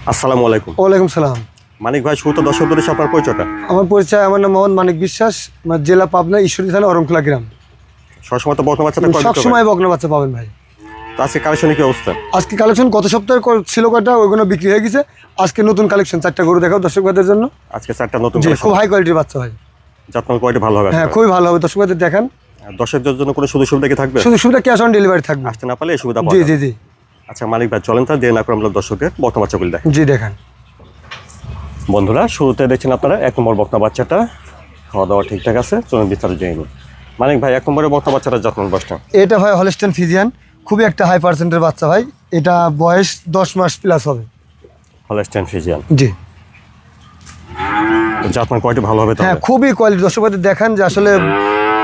আসসালামু আলাইকুম। ওয়ালাইকুম সালাম। মানিক ভাই, শুরুতে দর্শকদের সাথে আপনার পরিচয়টা। আমার পরিচয়, আমার নাম মোহাম্মদ মানিক বিশ্বাস, আমার জেলা পাবনা, ঈশ্বরদী থানা, অরণখোলা গ্রাম। সবসময় তো বকনা বাচ্চাটা সবসময় বকনা বাচ্চা পাবেন ভাই। তো আজকে কালেকশনে কি অবস্থা? আজকে কালেকশন গত সপ্তাহে ছিল কয়টা, ওইগুলো বিক্রি হয়ে গেছে। আজকে নতুন কালেকশন 4টা গরু দেখাও দর্শক ভাইদের জন্য। আজকে 4টা নতুন, খুব হাই কোয়ালিটির বাচ্চা ভাই। যত্ন কোয়ালিটি ভালো হবে। হ্যাঁ, খুবই ভালো হবে। দর্শক ভাইদের দেখান। দর্শকদের জন্য কোনো সুযোগ সুবিধা কি থাকবে? সুযোগ সুবিধা ক্যাশ অন ডেলিভারি থাকবে, আসতে না পারলে এই সুবিধা পাবেন। জি জি জি। আচ্ছা মানিক ভাই, চলেন তার দিয়ে না করে আমরা দর্শকের বকনা বাচ্চাগুলি দেখেন। জি দেখান। বন্ধুরা, শুরুতে দেখছেন আপনারা 1 নম্বর বকনা বাচ্চাটা। খাওয়া দাওয়া ঠিকঠাক আছে, চলুন বিস্তারিত জেনে নিন। মানিক ভাই, 1 নম্বরের বকনা বাচ্চাটার যত্ন বয়সটা? এটা ভাই হলস্টেইন ফ্রিজিয়ান, খুবই একটা হাই পার্সেন্টের বাচ্চা ভাই। এটা বয়স 10 মাস প্লাস হবে। হলস্টেইন ফ্রিজিয়ান, জি। যত্ন কোয়ালিটি ভালো হবে? হ্যাঁ, খুবই কোয়ালিটি। দর্শক ভাইদের দেখান যে আসলে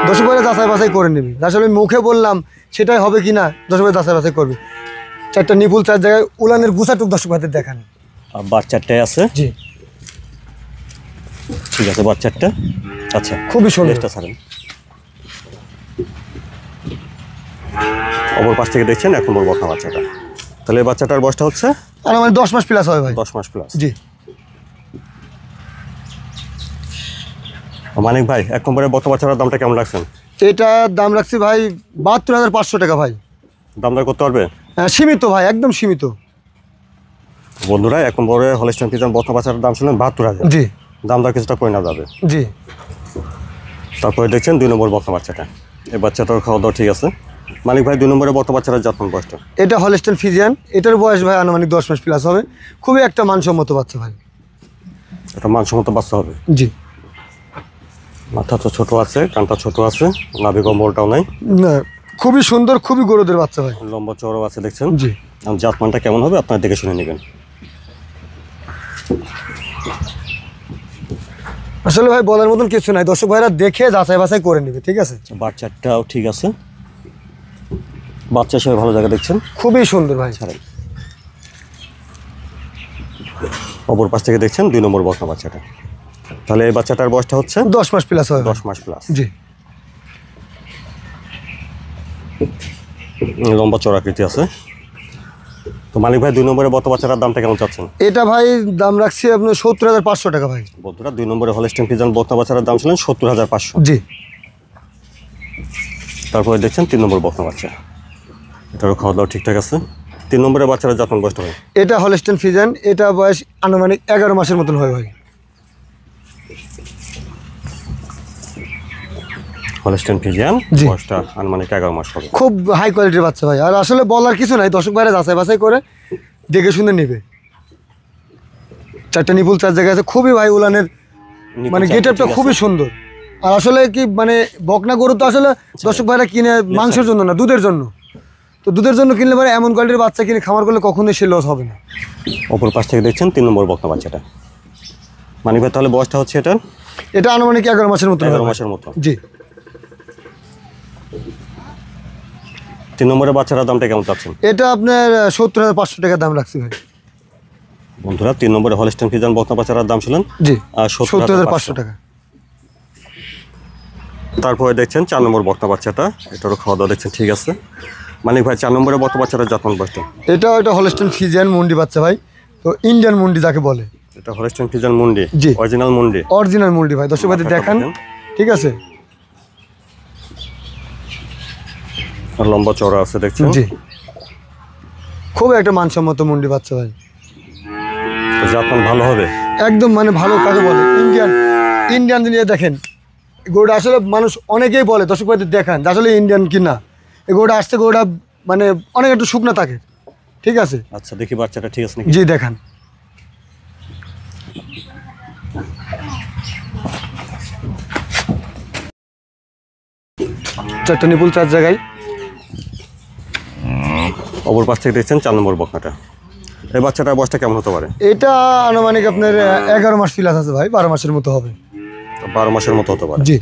দর্শক ভাইরা যাচাই বাছাই করে নেবে। আসলে আমি মুখে বললাম সেটাই হবে কি না, দর্শক ভাই যাচাই বাছাই করবে। 4টা নিপুল, 4 জায়গায় উলানের গুছাটুক দর্শক ভাইদের দেখান। বাচ্চাটাই আছে? জি, ঠিক আছে বাচ্চাটা। আচ্ছা, খুবই সুন্দর। ছাড়েন। অপর পাশ থেকে দেখছেন 1 নম্বর বকনা বাচ্চাটা। তাহলে এই বাচ্চাটার বয়সটা হচ্ছে? আর আমার 10 মাস প্লাস হবে ভাই। 10 মাস প্লাস। জি। মানিক ভাই, 1 নম্বরের বকনা বাচ্চাটার দামটা কেমন রাখছেন? এটার দাম রাখছি ভাই 72,500 টাকা ভাই। দাম দর করতে পারবে? হ্যাঁ, সীমিত ভাই, একদম সীমিত। বন্ধুরা, 1 নম্বরে হলস্টেইন ফ্রিজিয়ান বকনা বাচ্চাটার দাম শুনলেন 72,000। জি। দাম দর কিছুটা করে না যাবে। জি। তারপরে দেখছেন 2 নম্বর বকনা বাচ্চাটা। এই বাচ্চাটার খাওয়া দাওয়া ঠিক আছে। মানিক ভাই, 2 নম্বরের বকনা বাচ্চাটার যত্ন বয়সটা? এটা হলস্টেইন ফ্রিজিয়ান, এটার বয়স ভাই আনুমানিক 10 মাস প্লাস হবে। খুবই একটা মানসম্মত বাচ্চা ভাই। এটা মানসম্মত বাচ্চা হবে। জি। মাথা তো ছোট আছে, কানটা ছোট আছে, নাভি কম্বলটাও নাই। না, খুবই সুন্দর, খুবই গরুদের বাচ্চা ভাই। লম্বা চওড়াও আছে দেখছেন। জি। জাতমানটা কেমন হবে আপনার দেখে শুনে নেবেন। আসলে ভাই বলার মতন কিছু নাই, দর্শক ভাইরা দেখে যাচাই বাছাই করে নেবে, ঠিক আছে। বাচ্চাটাও ঠিক আছে, বাচ্চা সবাই ভালো জায়গা দেখছেন। খুবই সুন্দর ভাই। ছাড়েন। অপর পাশ থেকে দেখছেন 2 নম্বর বকনা বাচ্চাটা। তাহলে এই বাচ্চাটার বয়সটা হচ্ছে? 10 মাস প্লাস হবে। 10 মাস প্লাস। জি। লম্বা চড়াকৃতি আছে। তো মালিক ভাই, 2 নম্বরের বকনা বাচ্চাটার দামটা কেমন চাচ্ছেন? এটা ভাই দাম রাখছি আপনার 70,500 টাকা ভাই। বন্ধুরা, 2 নম্বরে হলস্টেইন ফ্রিজিয়ান বকনা বাচ্চাটার দাম ছিলেন 70,500। জি। তারপরে দেখছেন 3 নম্বর বকনা বাচ্চা। এটারও খাওয়া দাওয়া ঠিকঠাক আছে। 3 নম্বরের বাচ্চাটার যত্ন বয়সটা হয়? এটা হলস্টেইন ফ্রিজিয়ান, এটা বয়স আনুমানিক 11 মাসের মতন হয় ভাই। হলস্টেইন ফ্রিজিয়ান বয়সটা আনুমানিক 11 মাস হবে। খুব হাই কোয়ালিটির বাচ্চা ভাই। আর আসলে বলার কিছু নাই, দর্শক ভাইরা যাচাই বাছাই করে দেখে শুনে নেবে। 4টা নিপুল, 4 জায়গায় আছে। খুবই ভাই উলানের মানে গেটআপটা খুবই সুন্দর। আর আসলে কি মানে বকনা গরু তো আসলে দর্শক ভাইরা কিনে মাংসের জন্য না, দুধের জন্য। তো দুধের জন্য কিনলে পরে এমন কোয়ালিটির বাচ্চা কিনে খামার করলে কখনোই সে লস হবে না। অপর পাশ থেকে দেখছেন 3 নম্বর বকনা বাচ্চাটা। মানিক ভাই, তাহলে বয়সটা হচ্ছে এটা? এটা আনুমানিক 11 মাসের মতো। 11 মাসের মতো। জি। 3 নম্বরের বাচ্চাটার দামটা কেমন চাচ্ছেন? এটা আপনার 70,500 টাকা দাম রাখছি ভাই। বন্ধুরা, 3 নম্বরে হলস্টেইন ফ্রিজিয়ান বকনা বাচ্চাটার দাম ছিলেন? জি, 70,500 টাকা। তারপরে দেখছেন 4 নম্বর বকনা বাচ্চাটা। এটারও খাওয়া দাওয়া দেখছেন ঠিক আছে। মানিক ভাই, 4 নম্বরের বকনা বাচ্চাটার যত্ন বয়সটা? এটা হলস্টেইন ফ্রিজিয়ান মুন্ডি বাচ্চা ভাই। তো ইন্ডিয়ান মুন্ডি যাকে বলে। এটা হলস্টেইন ফ্রিজিয়ান মুন্ডি? জি, অরিজিনাল মুন্ডি। অরিজিনাল মুন্ডি ভাই। দর্শক ভাইদের দেখান, ঠিক আছে। আর লম্বা চওড়া আছে দেখছেন। জি, খুব একটা মানসম্মত মুন্ডি বাচ্চা ভাই। জাতমান ভালো হবে একদম, মানে ভালো কাকে বলে, ইন্ডিয়ান নিয়ে দেখেন। গরুটা আসলে মানুষ অনেকেই বলে, দর্শক ভাইদের দেখান যে আসলে ইন্ডিয়ান কি না। এই গরুটা আসছে, গরুটা মানে অনেক একটু শুকনা থাকে, ঠিক আছে। আচ্ছা, দেখি বাচ্চাটা ঠিক আছে নাকি। জি দেখান। চারটা নিপুল, 4 জায়গায়। অপর পাশ থেকে দেখছেন 4 নম্বর বকনাটা। এই বাচ্চাটার বয়সটা কেমন হতে পারে? এটা আনুমানিক আপনার 11 মাস প্লাস আছে ভাই, 12 মাসের মতো হবে। 12 মাসের মতো হতে পারে। জি।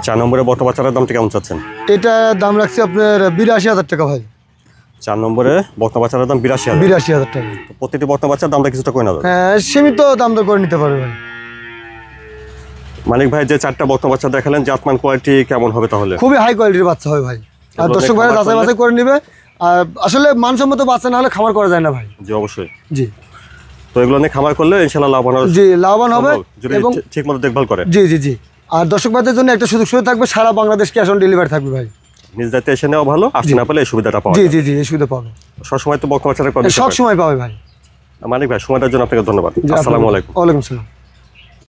4 নম্বরের বকনা বাচ্চাটার দামটা কেমন চাচ্ছেন? এটা দাম রাখছি আপনার 82,000 টাকা ভাই। 4 নম্বরে বকনা বাচ্চাটার দাম 82,000। 82,000 টাকা। প্রতিটি বকনা বাচ্চার দামটা কিছুটা করে না যাবে? হ্যাঁ, সীমিত দাম দর করে নিতে পারবে ভাই। মানিক ভাই, যে 4টা বকনা বাচ্চা দেখালেন, জাতমান কোয়ালিটি কেমন হবে তাহলে? খুবই হাই কোয়ালিটির বাচ্চা হয় ভাই। আর দর্শক ভাইরা যাচাই বাছাই করে নেবে। আর আসলে মানসম্মত বাচ্চা না হলে খামার করা যায় না ভাই। জি অবশ্যই। জি তো এগুলো নিয়ে খামার করলে ইনশাআল্লাহ লাভবান হবে। জি লাভবান হবে যদি এবং ঠিকমতো দেখভাল করে। জি জি জি। আর দর্শক ভাইদের জন্য একটা সুযোগ সুবিধা থাকবে, সারা বাংলাদেশ ক্যাশ অন ডেলিভারি থাকবে ভাই। নিজ দায়িত্বে এসে নেওয়া ভালো, আসতে না পারলে এই সুবিধাটা পাওয়া জি যায়। জি জি, এই সুবিধা পাবে সবসময় তো বকনা বাচ্চাটা করে দিতে সব পারেন। সময় পাবে ভাই। মানিক ভাই সময়টার জন্য আপনাকে ধন্যবাদ। জি, আসসালামু আলাইকুম। ওয়ালাইকুম সালাম।